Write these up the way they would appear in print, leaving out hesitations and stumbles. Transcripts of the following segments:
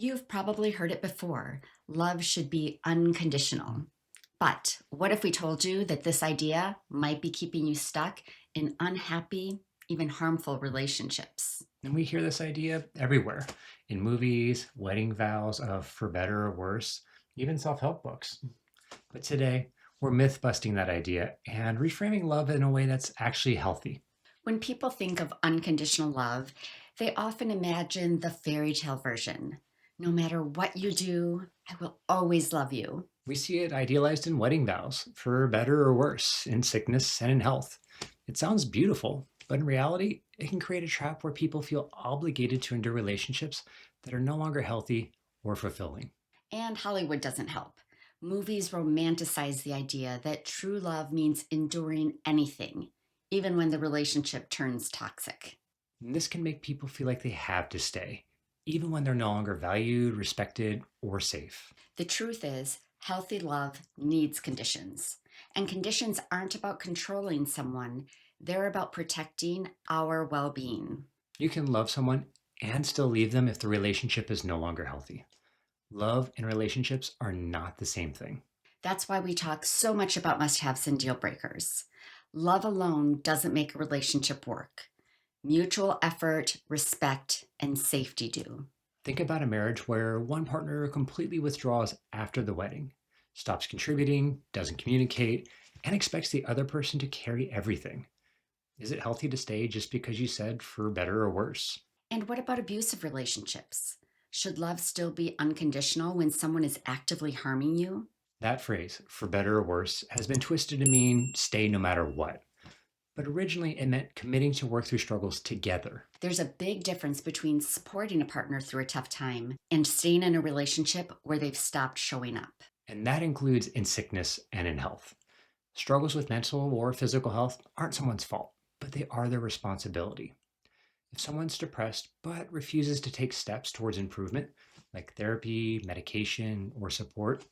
You've probably heard it before. Love should be unconditional. But what if we told you that this idea might be keeping you stuck in unhappy, even harmful relationships? And we hear this idea everywhere in movies, wedding vows of for better or worse, even self help books. But today, we're myth busting that idea and reframing love in a way that's actually healthy. When people think of unconditional love, they often imagine the fairy tale version. No matter what you do, I will always love you. We see it idealized in wedding vows for better or worse, in sickness and in health. It sounds beautiful, but in reality, it can create a trap where people feel obligated to endure relationships that are no longer healthy or fulfilling. And Hollywood doesn't help. Movies romanticize the idea that true love means enduring anything, even when the relationship turns toxic. And this can make people feel like they have to stay, even when they're no longer valued, respected, or safe. The truth is, healthy love needs conditions. And conditions aren't about controlling someone, they're about protecting our well being. You can love someone and still leave them if the relationship is no longer healthy. Love and relationships are not the same thing. That's why we talk so much about must haves and deal breakers. Love alone doesn't make a relationship work. Mutual effort, respect, and safety do. Think about a marriage where one partner completely withdraws after the wedding, stops contributing, doesn't communicate, and expects the other person to carry everything. Is it healthy to stay just because you said for better or worse? And what about abusive relationships? Should love still be unconditional when someone is actively harming you? That phrase, for better or worse, has been twisted to mean stay no matter what. But originally it meant committing to work through struggles together. There's a big difference between supporting a partner through a tough time and staying in a relationship where they've stopped showing up. And that includes in sickness and in health. Struggles with mental or physical health aren't someone's fault, but they are their responsibility. If someone's depressed but refuses to take steps towards improvement, like therapy, medication, or support,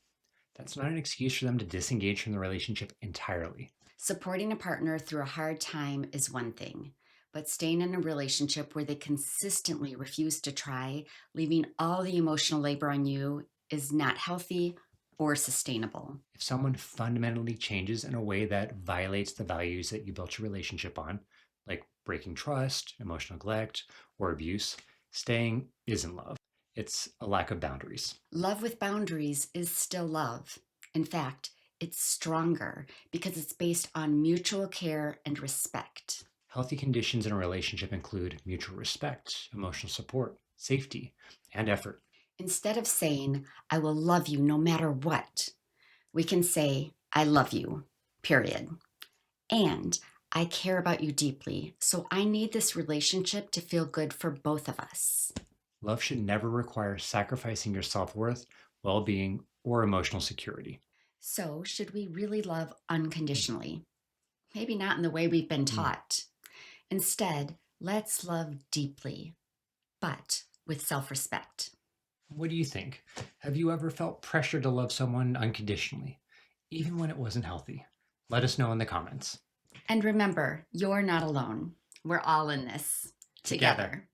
that's not an excuse for them to disengage from the relationship entirely. Supporting a partner through a hard time is one thing, but staying in a relationship where they consistently refuse to try, leaving all the emotional labor on you, is not healthy or sustainable. If someone fundamentally changes in a way that violates the values that you built your relationship on, like breaking trust, emotional neglect, or abuse, staying isn't love. It's a lack of boundaries. Love with boundaries is still love. In fact, it's stronger because it's based on mutual care and respect. Healthy conditions in a relationship include mutual respect, emotional support, safety, and effort. Instead of saying, I will love you no matter what, we can say, I love you, period. And I care about you deeply, so I need this relationship to feel good for both of us. Love should never require sacrificing your self worth, well being, or emotional security. So, should we really love unconditionally? Maybe not in the way we've been Mm. taught. Instead, let's love deeply, but with self respect. What do you think? Have you ever felt pressure to love someone unconditionally, even when it wasn't healthy? Let us know in the comments. And remember, you're not alone. We're all in this Together. together.